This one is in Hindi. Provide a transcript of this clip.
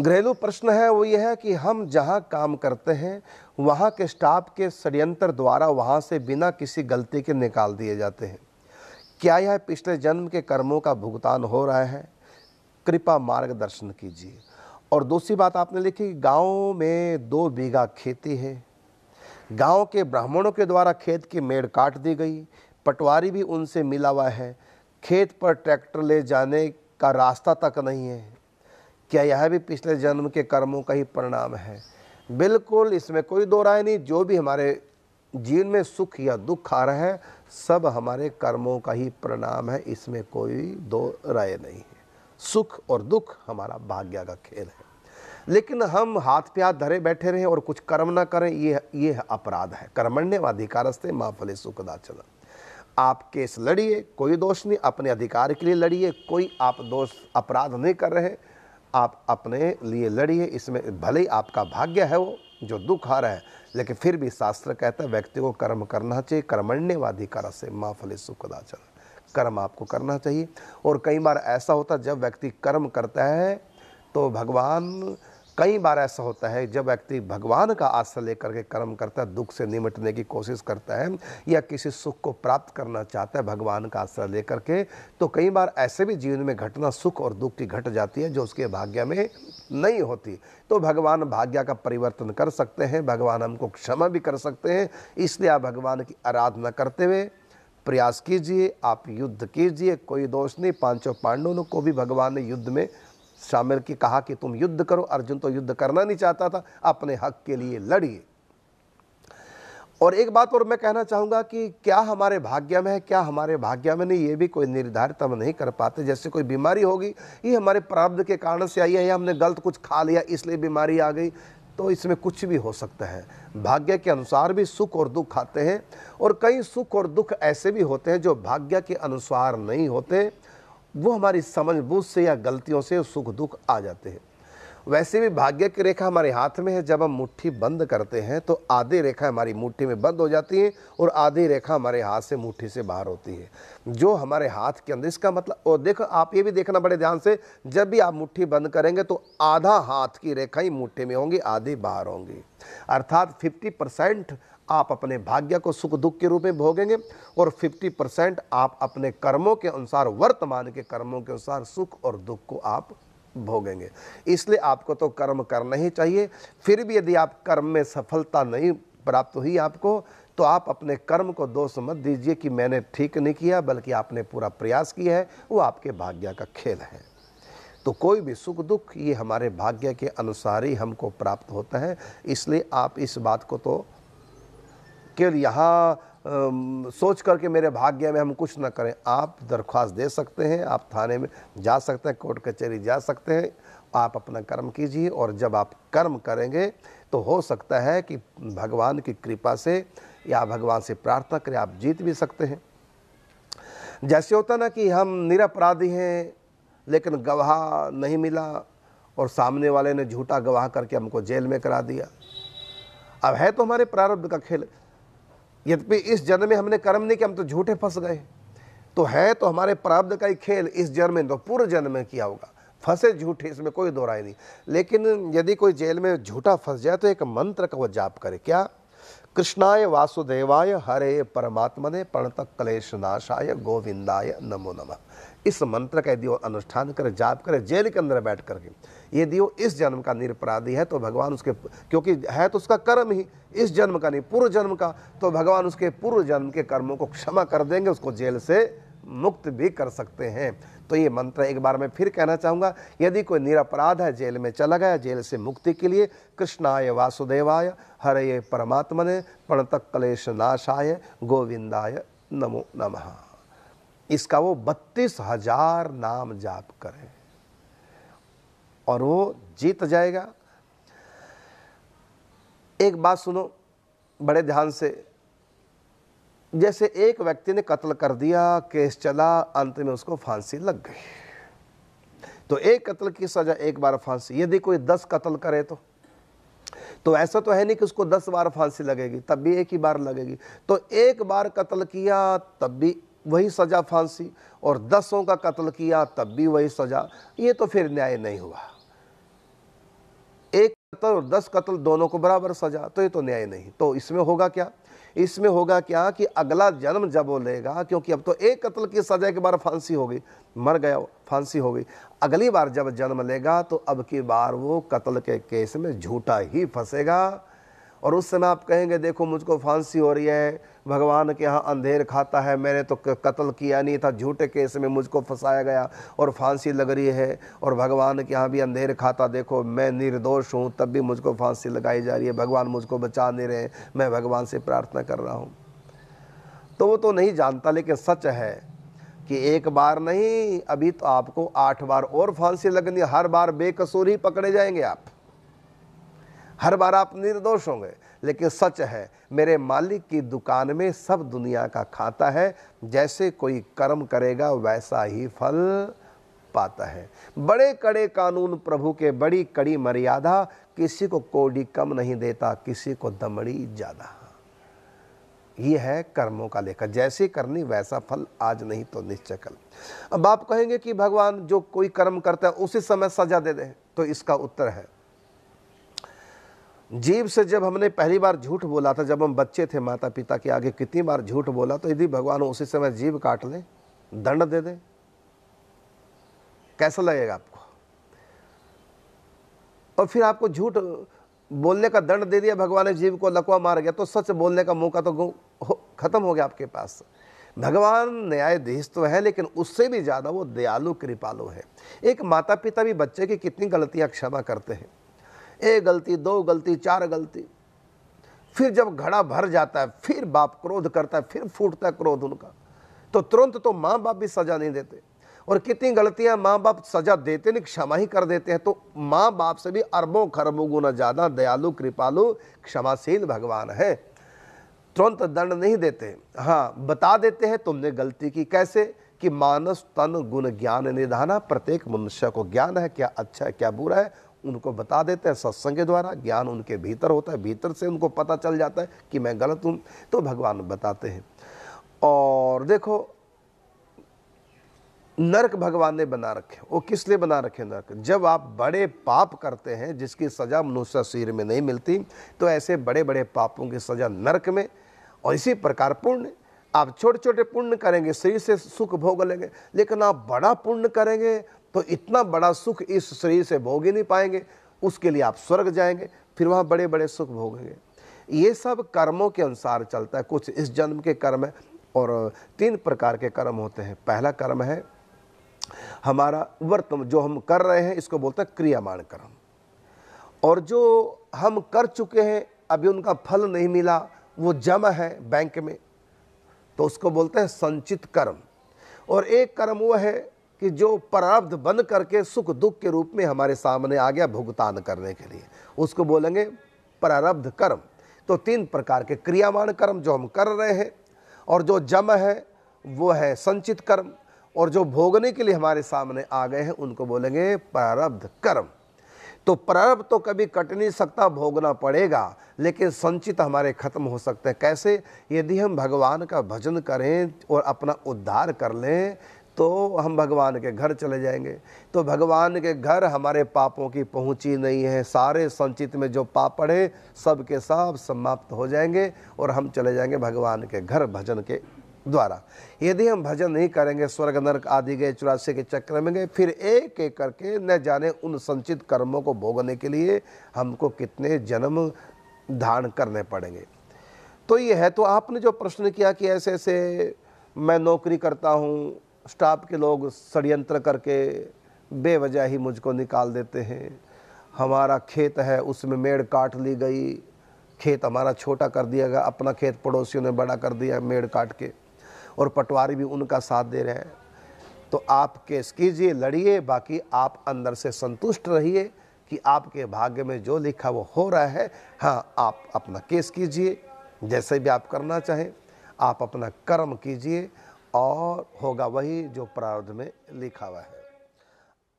घरेलू प्रश्न है वो ये है कि हम जहाँ काम करते हैं वहाँ के स्टाफ के षड्यंत्र द्वारा वहाँ से बिना किसी गलती के निकाल दिए जाते हैं। क्या यह पिछले जन्म के कर्मों का भुगतान हो रहा है? कृपा मार्गदर्शन कीजिए। और दूसरी बात आपने लिखी, गांव में 2 बीघा खेती है, गांव के ब्राह्मणों के द्वारा खेत की मेड़ काट दी गई, पटवारी भी उनसे मिला हुआ है, खेत पर ट्रैक्टर ले जाने का रास्ता तक नहीं है। क्या यह भी पिछले जन्म के कर्मों का ही परिणाम है? बिल्कुल, इसमें कोई दो राय नहीं। जो भी हमारे जीवन में सुख या दुख आ रहा है सब हमारे कर्मों का ही परिणाम है, इसमें कोई दो राय नहीं है। सुख और दुख हमारा भाग्य का खेल है। लेकिन हम हाथ पे हाथ धरे बैठे रहें और कुछ कर्म ना करें, ये अपराध है। कर्मण्येवाधिकारस्ते मा फलेषु कदाचन। आप केस लड़िए, कोई दोष नहीं, अपने अधिकार के लिए लड़िए, कोई आप दोष अपराध नहीं कर रहे, आप अपने लिए लड़िए। इसमें भले ही आपका भाग्य है वो जो दुख आ रहा है, लेकिन फिर भी शास्त्र कहता है व्यक्ति को कर्म करना चाहिए। कर्मण्येवाधिकारस्ते मा फलेषु कदाचन। कर्म आपको करना चाहिए। और कई बार ऐसा होता है जब व्यक्ति कर्म करता है तो भगवान, कई बार ऐसा होता है जब व्यक्ति भगवान का आश्रय लेकर के कर्म करता है, दुख से निमटने की कोशिश करता है या किसी सुख को प्राप्त करना चाहता है भगवान का आश्रय लेकर के, तो कई बार ऐसे भी जीवन में घटना सुख और दुख की घट जाती है जो उसके भाग्य में नहीं होती। तो भगवान भाग्य का परिवर्तन कर सकते हैं, भगवान हमको क्षमा भी कर सकते हैं। इसलिए आप भगवान की आराधना करते हुए प्रयास कीजिए, आप युद्ध कीजिए, कोई दोष नहीं। 5 पांडवों को भी भगवान ने युद्ध में शामिल की, कहा कि तुम युद्ध करो। अर्जुन तो युद्ध करना नहीं चाहता था, अपने हक के लिए लड़िए। और एक बात और मैं कहना चाहूँगा कि क्या हमारे भाग्य में है, क्या हमारे भाग्य में नहीं, ये भी कोई निर्धारित हम नहीं कर पाते। जैसे कोई बीमारी होगी, ये हमारे प्रारब्ध के कारण से आई है या हमने गलत कुछ खा लिया इसलिए बीमारी आ गई, तो इसमें कुछ भी हो सकता है। भाग्य के अनुसार भी सुख और दुख आते हैं, और कई सुख और दुख ऐसे भी होते हैं जो भाग्य के अनुसार नहीं होते, वो हमारी समझबूझ से या गलतियों से सुख दुख आ जाते हैं। वैसे भी भाग्य की रेखा हमारे हाथ में है। जब हम मुट्ठी बंद करते हैं तो आधी रेखा हमारी मुट्ठी में बंद हो जाती है और आधी रेखा हमारे हाथ से मुट्ठी से बाहर होती है, जो हमारे हाथ के अंदर। इसका मतलब, और देखो आप ये भी देखना बड़े ध्यान से, जब भी आप मुट्ठी बंद करेंगे तो आधा हाथ की रेखा ही मुट्ठी में होंगी, आधी बाहर होंगी। अर्थात 50% आप अपने भाग्य को सुख दुख के रूप में भोगेंगे और 50% आप अपने कर्मों के अनुसार, वर्तमान के कर्मों के अनुसार सुख और दुख को आप भोगेंगे। इसलिए आपको तो कर्म करना ही चाहिए। फिर भी यदि आप कर्म में सफलता नहीं प्राप्त हुई आपको, तो आप अपने कर्म को दोष मत दीजिए कि मैंने ठीक नहीं किया, बल्कि आपने पूरा प्रयास किया है, वो आपके भाग्य का खेल है। तो कोई भी सुख दुख ये हमारे भाग्य के अनुसार ही हमको प्राप्त होता है। इसलिए आप इस बात को तो केवल यहाँ सोच करके मेरे भाग्य में हम कुछ न करें, आप दरख्वास्त दे सकते हैं, आप थाने में जा सकते हैं, कोर्ट कचहरी जा सकते हैं, आप अपना कर्म कीजिए। और जब आप कर्म करेंगे तो हो सकता है कि भगवान की कृपा से या भगवान से प्रार्थना करें, आप जीत भी सकते हैं। जैसे होता ना कि हम निरपराधी हैं लेकिन गवाह नहीं मिला और सामने वाले ने झूठा गवाह करके हमको जेल में करा दिया। अब है तो हमारे प्रारब्ध का खेल, यद्यपि इस जन्म में हमने कर्म नहीं किया, हम तो झूठे फंस गए, तो है तो हमारे प्रारब्ध का ही खेल। इस जन्म में तो पूर्व जन्म में किया होगा, फंसे झूठे, इसमें कोई दो राय नहीं। लेकिन यदि कोई जेल में झूठा फंस जाए तो एक मंत्र का वो जाप करे, क्या? कृष्णाय वासुदेवाय हरे परमात्मने प्रणत क्लेश नाशाय गोविंदाय नमो नमः। इस मंत्र का यदि वो अनुष्ठान करे, जाप करे जेल के अंदर बैठ करके, यदि वो इस जन्म का निरपराधी है तो भगवान उसके, क्योंकि है तो उसका कर्म ही इस जन्म का नहीं पूर्व जन्म का, तो भगवान उसके पूर्व जन्म के कर्मों को क्षमा कर देंगे, उसको जेल से मुक्त भी कर सकते हैं। तो ये मंत्र एक बार मैं फिर कहना चाहूँगा, यदि कोई निरपराध है, जेल में चला गया, जेल से मुक्ति के लिए कृष्णाय वासुदेवाय हरये परमात्मने प्रणत क्लेश नाशाय गोविंदाय नमो नमः, इसका वो 32,000 नाम जाप करें और वो जीत जाएगा। एक बात सुनो बड़े ध्यान से, जैसे एक व्यक्ति ने कत्ल कर दिया, केस चला, अंत में उसको फांसी लग गई, तो एक कत्ल की सजा एक बार फांसी। यदि कोई 10 कत्ल करे तो ऐसा तो है नहीं कि उसको 10 बार फांसी लगेगी, तब भी एक ही बार लगेगी। तो एक बार कत्ल किया तब भी वही सजा फांसी, और 10 का कत्ल किया तब भी वही सजा, ये तो फिर न्याय नहीं हुआ। कत्ल और 10 कत्ल दोनों को बराबर सजा, तो ये तो न्याय नहीं। तो इसमें होगा क्या, इसमें होगा क्या कि अगला जन्म जब वो लेगा, क्योंकि अब तो एक कत्ल की सजा के बाद फांसी हो गई, मर गया, फांसी हो गई, अगली बार जब जन्म लेगा तो अब की बार वो कत्ल के केस में झूठा ही फंसेगा। और उस समय आप कहेंगे देखो मुझको फांसी हो रही है, भगवान के यहाँ अंधेर खाता है, मैंने तो कत्ल किया नहीं था, झूठे केस में मुझको फंसाया गया और फांसी लग रही है, और भगवान के यहाँ भी अंधेर खाता, देखो मैं निर्दोष हूँ तब भी मुझको फांसी लगाई जा रही है, भगवान मुझको बचा नहीं रहे, मैं भगवान से प्रार्थना कर रहा हूँ। तो वो तो नहीं जानता, लेकिन सच है कि एक बार नहीं, अभी तो आपको 8 बार और फांसी लगनी, हर बार बेकसूर ही पकड़े जाएंगे आप, हर बार आप निर्दोष होंगे। लेकिन सच है, मेरे मालिक की दुकान में सब दुनिया का खाता है, जैसे कोई कर्म करेगा वैसा ही फल पाता है। बड़े कड़े कानून प्रभु के, बड़ी कड़ी मर्यादा, किसी को कोड़ी कम नहीं देता, किसी को दमड़ी ज्यादा। ये है कर्मों का लेखा, जैसी करनी वैसा फल, आज नहीं तो निश्चय कल। अब आप कहेंगे कि भगवान जो कोई कर्म करता है उसी समय सजा दे दे, तो इसका उत्तर है, जीभ से जब हमने पहली बार झूठ बोला था, जब हम बच्चे थे, माता पिता के आगे कितनी बार झूठ बोला, तो यदि भगवान उसी समय जीभ काट ले, दंड दे दे, कैसा लगेगा आपको? और फिर आपको झूठ बोलने का दंड दे दिया भगवान ने, जीभ को लकवा मार गया, तो सच बोलने का मौका तो खत्म हो गया आपके पास। भगवान न्यायाधीश तो है, लेकिन उससे भी ज्यादा वो दयालु कृपालु है। एक माता पिता भी बच्चे की कितनी गलतियां क्षमा करते हैं, 1 गलती, 2 गलती, 4 गलती, फिर जब घड़ा भर जाता है, फिर बाप क्रोध करता है, फिर फूटता है क्रोध उनका, तो तुरंत तो माँ बाप भी सजा नहीं देते। और कितनी गलतियां माँ बाप सजा देते नहीं, क्षमा ही कर देते हैं। तो माँ बाप से भी अरबों खरबों गुना ज्यादा दयालु कृपालु क्षमाशील भगवान है। तुरंत दंड नहीं देते, हाँ बता देते हैं तुमने गलती की। कैसे कि मानस तन गुण ज्ञान निधाना, प्रत्येक मनुष्य को ज्ञान है, क्या अच्छा है क्या बुरा है, उनको बता देते हैं सत्संग के द्वारा। ज्ञान उनके भीतर होता है, भीतर से उनको पता चल जाता है कि मैं गलत हूं, तो भगवान बताते हैं। और देखो, नरक भगवान ने बना रखे, वो किस लिए बना रखे नरक? जब आप बड़े पाप करते हैं जिसकी सजा मनुष्य शरीर में नहीं मिलती, तो ऐसे बड़े बड़े पापों की सजा नरक में। और इसी प्रकार पुण्य, आप छोटे छोटे पुण्य करेंगे शरीर से सुख भोग लेंगे, लेकिन आप बड़ा पुण्य करेंगे तो इतना बड़ा सुख इस शरीर से भोग ही नहीं पाएंगे, उसके लिए आप स्वर्ग जाएंगे, फिर वहाँ बड़े बड़े सुख भोगेंगे। ये सब कर्मों के अनुसार चलता है। कुछ इस जन्म के कर्म है, और 3 प्रकार के कर्म होते हैं। पहला कर्म है हमारा वर्तमान, जो हम कर रहे हैं इसको बोलते हैं क्रियामान कर्म, और जो हम कर चुके हैं अभी उनका फल नहीं मिला, वो जमा है बैंक में, तो उसको बोलते हैं संचित कर्म। और एक कर्म वो है कि जो प्रारब्ध बन करके सुख दुख के रूप में हमारे सामने आ गया भुगतान करने के लिए, उसको बोलेंगे प्रारब्ध कर्म। तो 3 प्रकार के क्रियामान कर्म जो हम कर रहे हैं, और जो जमा है वो है संचित कर्म, और जो भोगने के लिए हमारे सामने आ गए हैं उनको बोलेंगे प्रारब्ध कर्म। तो प्रारब्ध तो कभी कट नहीं सकता, भोगना पड़ेगा, लेकिन संचित हमारे खत्म हो सकते हैं। कैसे? यदि हम भगवान का भजन करें और अपना उद्धार कर लें तो हम भगवान के घर चले जाएंगे। तो भगवान के घर हमारे पापों की पहुंची नहीं है, सारे संचित में जो पाप पड़े सब के सब समाप्त हो जाएंगे और हम चले जाएंगे भगवान के घर भजन के द्वारा। यदि हम भजन नहीं करेंगे, स्वर्ग नरक आदि गए 84 के चक्र में गए, फिर एक एक करके न जाने उन संचित कर्मों को भोगने के लिए हमको कितने जन्म धारण करने पड़ेंगे। तो ये है। तो आपने जो प्रश्न किया कि ऐसे ऐसे मैं नौकरी करता हूँ, स्टाफ के लोग षड्यंत्र करके बेवजह ही मुझको निकाल देते हैं, हमारा खेत है उसमें मेड़ काट ली गई, खेत हमारा छोटा कर दिया गया, अपना खेत पड़ोसियों ने बड़ा कर दिया मेड़ काट के, और पटवारी भी उनका साथ दे रहे हैं। तो आप केस कीजिए, लड़िए, बाकी आप अंदर से संतुष्ट रहिए कि आपके भाग्य में जो लिखा वो हो रहा है। हाँ, आप अपना केस कीजिए, जैसे भी आप करना चाहें, आप अपना कर्म कीजिए और होगा वही जो प्रारब्ध में लिखा हुआ है।